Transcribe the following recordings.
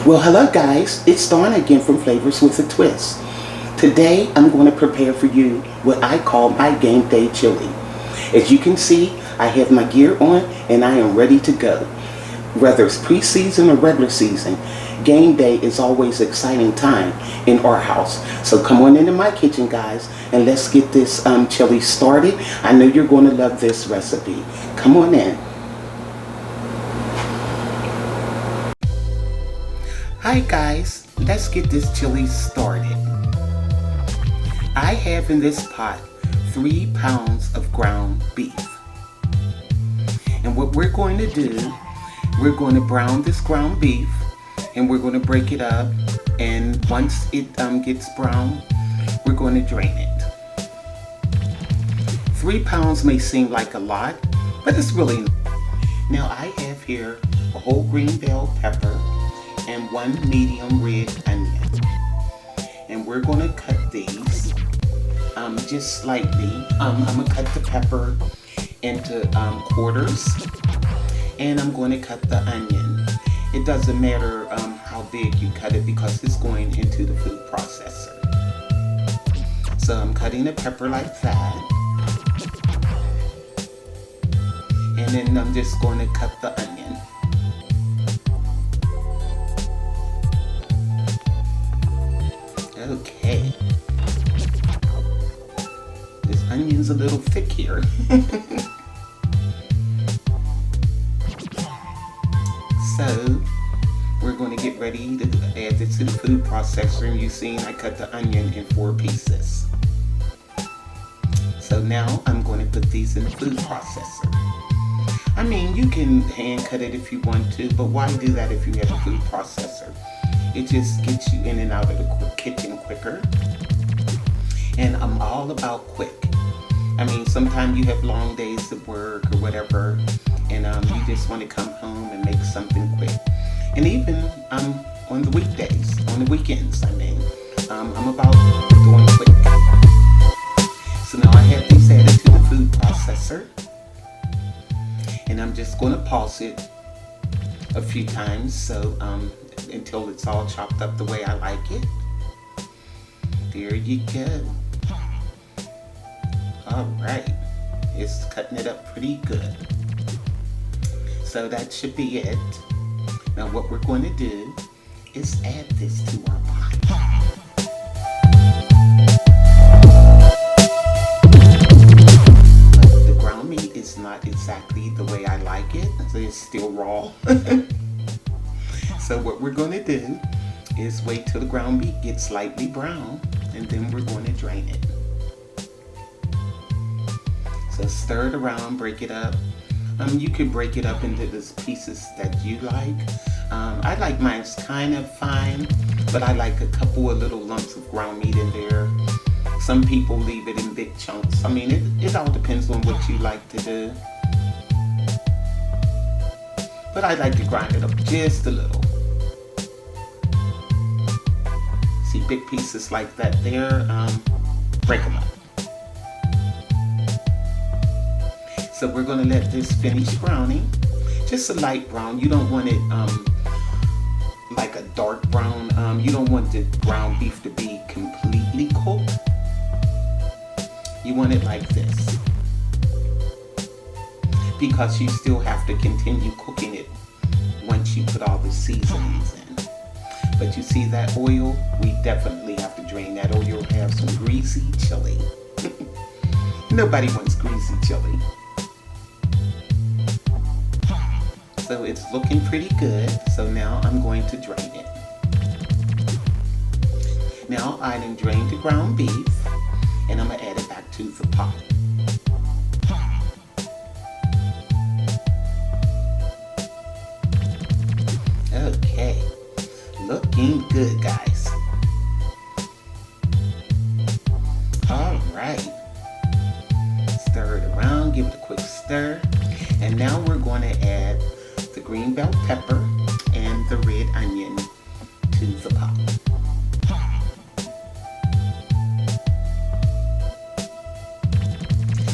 Well, hello guys, it's Dawn again from Flavors with a Twist. Today I'm going to prepare for you what I call my game day chili. As you can see, I have my gear on and I am ready to go. Whether it's pre-season or regular season, game day is always an exciting time in our house. So come on into my kitchen, guys, and let's get this chili started. I know you're going to love this recipe. Come on in. Hi guys, let's get this chili started. I have in this pot 3 pounds of ground beef. And what we're going to do, we're going to brown this ground beef and we're going to break it up, and once it gets brown, we're going to drain it. 3 pounds may seem like a lot, but it's really not. Now I have here a whole green bell pepper and 1 medium red onion. And we're going to cut these just slightly. I'm going to cut the pepper into quarters, and I'm going to cut the onion. It doesn't matter how big you cut it because it's going into the food processor. So I'm cutting the pepper like that. And then I'm just going to cut the onion. Okay. This onion's a little thick here. So, we're going to get ready to add this to the food processor. And you've seen I cut the onion in 4 pieces. So now I'm going to put these in the food processor. I mean, you can hand cut it if you want to, but why do that if you have a food processor? It just gets you in and out of the kitchen quicker. And I'm all about quick. I mean, sometimes you have long days at work or whatever, and you just want to come home and make something quick. And even on the weekdays, on the weekends, I mean, I'm about doing quick. So now I have these added to the food processor, and I'm just going to pause it a few times so until it's all chopped up the way I like it. There you go. Alright, it's cutting it up pretty good. So that should be it. Now what we're going to do is add this to our pot. But the ground meat is not exactly the way I like it, so it's still raw. So what we're going to do is wait till the ground beef gets slightly brown, and then we're going to drain it. So stir it around, break it up. You can break it up into those pieces that you like. I like mine kind of fine, but I like a couple of little lumps of ground meat in there. Some people leave it in big chunks. I mean, it all depends on what you like to do. But I like to grind it up just a little. See big pieces like that there, break them up. So we're going to let this finish browning, just a light brown. You don't want it like a dark brown. You don't want the ground beef to be completely cooked. You want it like this, because you still have to continue cooking it once you put all the seasonings in. But you see that oil? We definitely have to drain that, or you'll have some greasy chili. Nobody wants greasy chili. So it's looking pretty good. So now I'm going to drain it. Now I done drained the ground beef, and I'm going to add it back to the pot. Okay. Looking good, guys. Alright. Stir it around, give it a quick stir. And now we're going to add the green bell pepper and the red onion to the pot.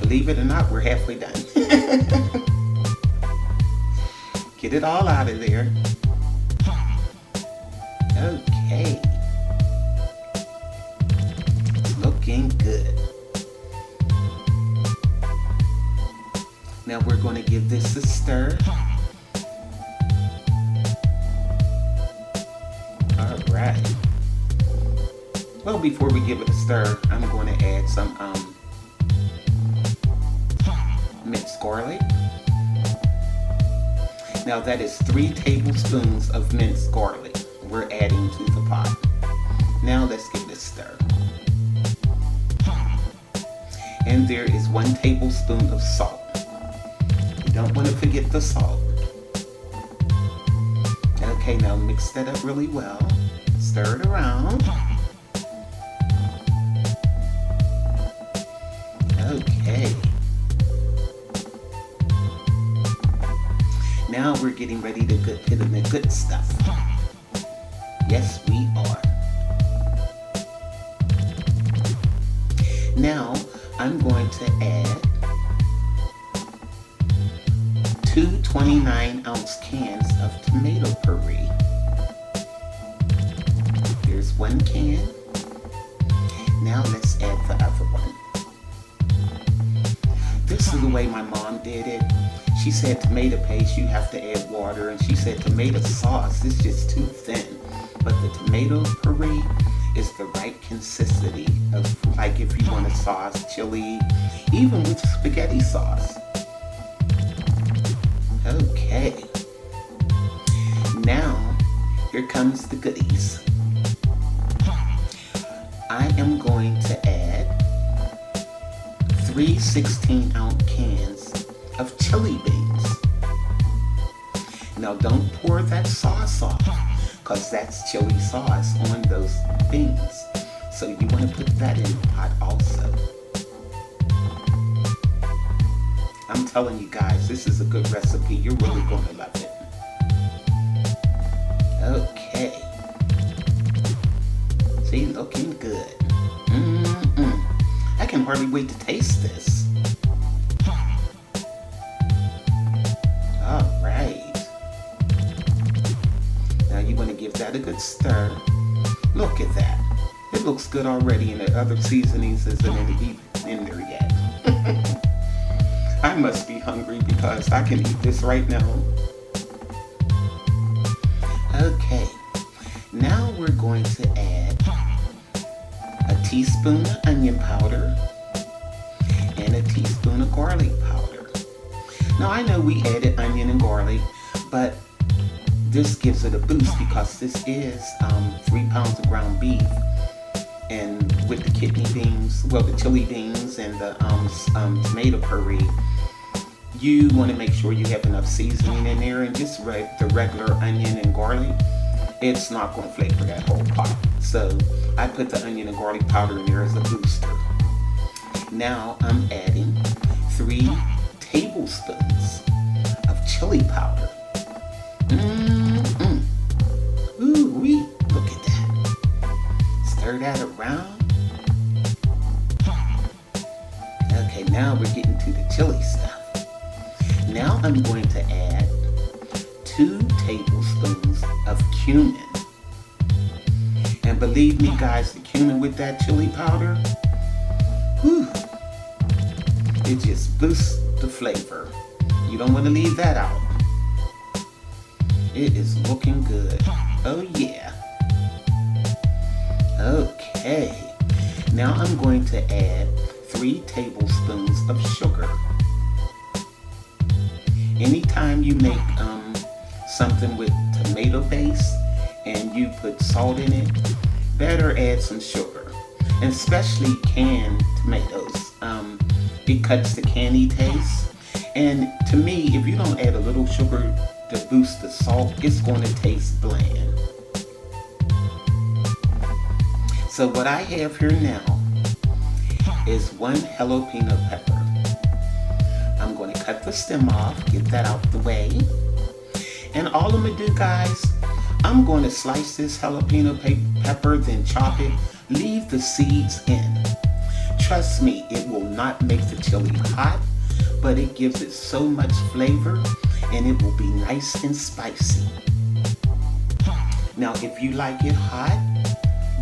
Believe it or not, we're halfway done. Get it all out of there. Okay. It's looking good. Now we're going to give this a stir. All right. Well, before we give it a stir, I'm going to add some minced garlic. Now that is 3 tablespoons of minced garlic we're adding to the pot. Now let's give it a stir. And there is 1 tablespoon of salt. You don't want to forget the salt. Okay, now mix that up really well. Stir it around. Okay. Now we're getting ready to put in the good stuff. Yes, we are. Now I'm going to add 2 29-ounce cans of tomato puree. There's 1 can. Now let's add the other one. This is the way my mom did it. She said tomato paste, you have to add water, and she said tomato sauce is just too thin. But the tomato puree is the right consistency of, like, if you want a sauce, chili, even with spaghetti sauce. Okay. Now, here comes the goodies. I am going to add 3 16-ounce cans of chili beans. Now don't pour that sauce off, because that's chili sauce on those beans. So you want to put that in the pot also. I'm telling you guys, this is a good recipe. You're really going to love it. Okay. See, looking good. I can hardly wait to taste this. All right. Now you want to give that a good stir. Look at that. It looks good already, and the other seasonings isn't in there yet. I must be hungry because I can eat this right now. Okay. Now we're going to add a teaspoon of onion powder and a teaspoon of garlic powder. Now I know we added onion and garlic, but this gives it a boost because this is 3 pounds of ground beef, and with the kidney beans, well, the chili beans and the tomato puree, you want to make sure you have enough seasoning in there, and just the regular onion and garlic, it's not going to flavor that whole pot. So I put the onion and garlic powder in there as a booster. Now I'm adding 3 tablespoons of chili powder. Ooh-wee, look at that. Stir that around. Okay, now we're getting to the chili stuff. Now I'm going to add 2 tablespoons of cumin. And believe me guys, the cumin with that chili powder, whew, it just boosts the flavor. You don't want to leave that out. It is looking good. Oh yeah. Okay. Now I'm going to add 3 tablespoons of sugar. Anytime you make something with tomato base and you put salt in it, better add some sugar. And especially canned tomatoes. It cuts the candy taste. And to me, if you don't add a little sugar to boost the salt, it's going to taste bland. So what I have here now is 1 jalapeno pepper. I'm going to cut the stem off, get that out the way. And all I'm going to do, guys, I'm going to slice this jalapeno pepper, then chop it, leave the seeds in. Trust me, it will not make the chili hot, but it gives it so much flavor, and it will be nice and spicy. Now, if you like it hot,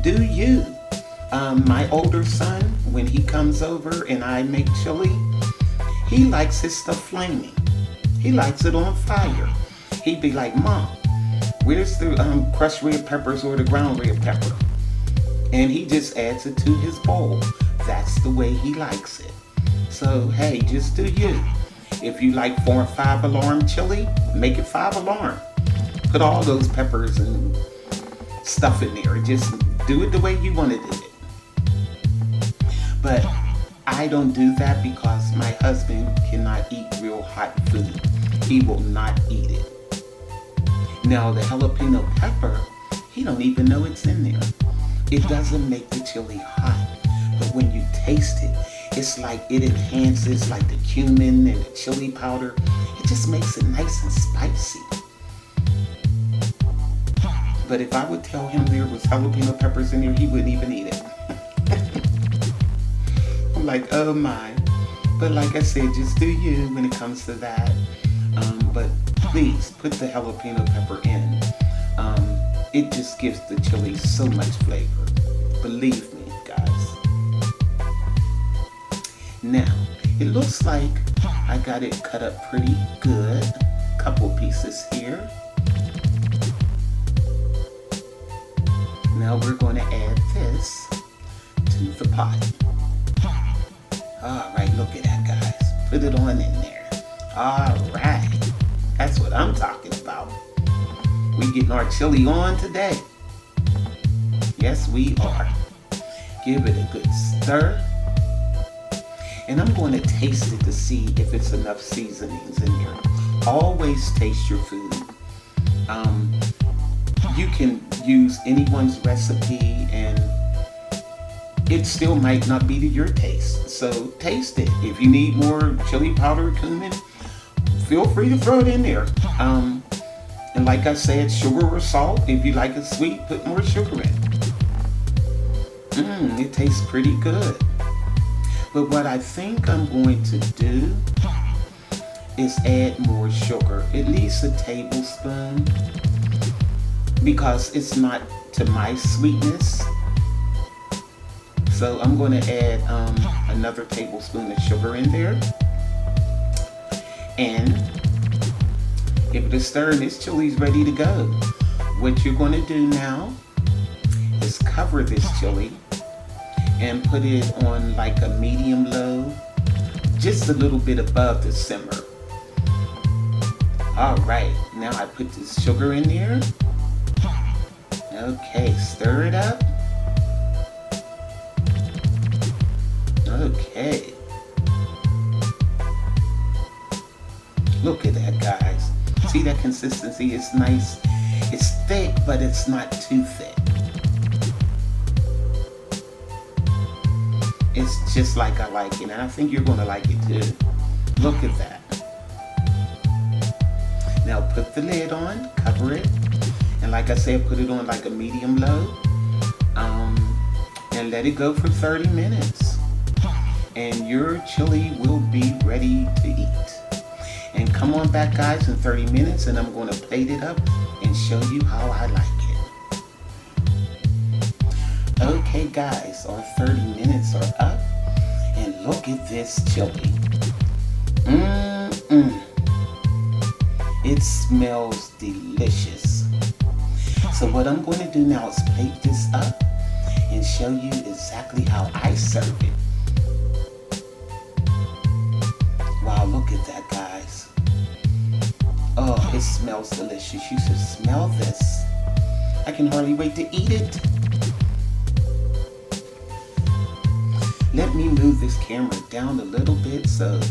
do you. My older son, when he comes over and I make chili, he likes his stuff flaming. He likes it on fire. He'd be like, Mom, where's the crushed red peppers or the ground red pepper? And he just adds it to his bowl. That's the way he likes it. So, hey, just do you. If you like 4 or 5 alarm chili, make it 5 alarm. Put all those peppers and stuff in there. Just do it the way you want to do it. But I don't do that because my husband cannot eat real hot food. He will not eat it. Now the jalapeno pepper, he don't even know it's in there. It doesn't make the chili hot. But when you taste it, it's like it enhances like the cumin and the chili powder. It just makes it nice and spicy. But if I would tell him there was jalapeno peppers in there, he wouldn't even eat it. I'm like, oh my. But like I said, just do you when it comes to that. But please put the jalapeno pepper in. It just gives the chili so much flavor. Believe me, guys. Now, it looks like I got it cut up pretty good. Couple pieces here. Now we're going to add this to the pot. Alright, look at that, guys. Put it on in there. Alright. That's what I'm talking about. We getting our chili on today. Yes, we are. Give it a good stir. And I'm going to taste it to see if it's enough seasonings in there. Always taste your food. You can use anyone's recipe and it still might not be to your taste. So taste it. If you need more chili powder or cumin, feel free to throw it in there. And like I said, sugar or salt. If you like it sweet, put more sugar in. It tastes pretty good. But what I think I'm going to do is add more sugar, at least a tablespoon, because it's not to my sweetness. So I'm going to add another tablespoon of sugar in there. And give it a stir and this chili's ready to go. What you're going to do now is cover this chili and put it on like a medium low, just a little bit above the simmer. Alright, now I put this sugar in there. Okay, stir it up. Okay. Look at that, guys. See that consistency? It's nice. It's thick, but it's not too thick. It's just like I like it, and I think you're going to like it too. Look at that. Now put the lid on, cover it, and like I said, put it on like a medium low, and let it go for 30 minutes. And your chili will be ready to eat. And come on back, guys, in 30 minutes, and I'm going to plate it up and show you how I like it. Okay, guys, our 30 minutes are up, and look at this chili. It smells delicious. So what I'm going to do now is plate this up and show you exactly how I serve it. Wow, look at that, guys. Oh, it smells delicious. You should smell this. I can hardly wait to eat it. Let me move this camera down a little bit so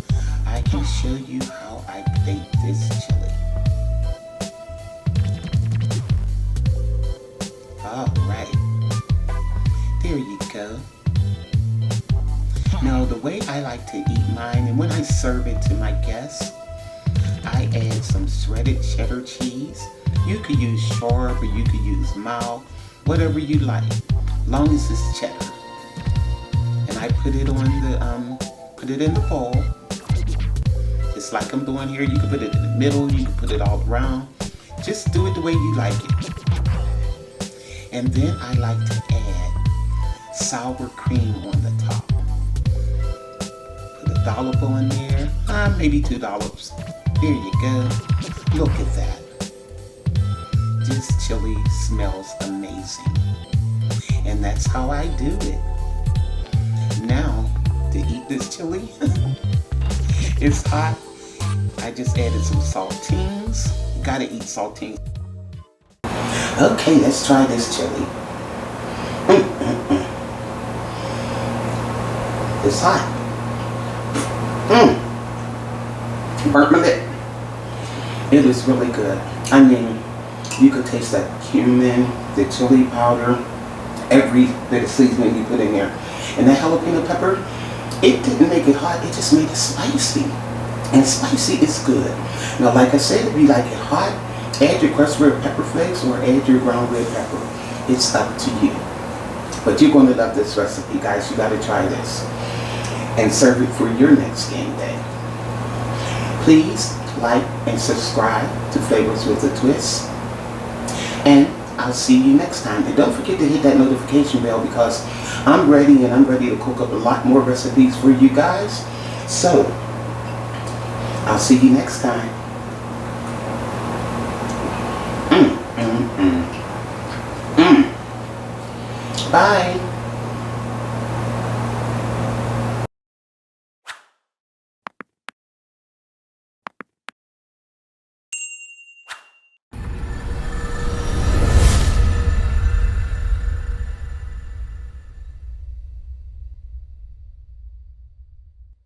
I can show you how I plate this chili. Alright. There you go. Now, the way I like to eat mine, and when I serve it to my guests, I add some shredded cheddar cheese. You could use sharp or you could use mild, whatever you like, long as it's cheddar. And I put it on the, put it in the bowl, just like I'm doing here. You can put it in the middle, you can put it all around. Just do it the way you like it. And then I like to add sour cream on the top. Put a dollop on there, maybe 2 dollops. There you go. Look at that. This chili smells amazing. And that's how I do it. Now, to eat this chili, it's hot. I just added some saltines. Gotta eat saltines. Okay, let's try this chili. It's hot. Burnt my lip. It is really good. I mean, you could taste that cumin, the chili powder, every bit of seasoning you put in there. And that jalapeno pepper, it didn't make it hot, it just made it spicy. And spicy is good. Now, like I said, if you like it hot, add your crushed red pepper flakes or add your ground red pepper. It's up to you. But you're going to love this recipe, guys. You got to try this. And serve it for your next game day. Please like and subscribe to Flavors with a Twist. And I'll see you next time. And don't forget to hit that notification bell because I'm ready to cook up a lot more recipes for you guys. So, I'll see you next time. Bye.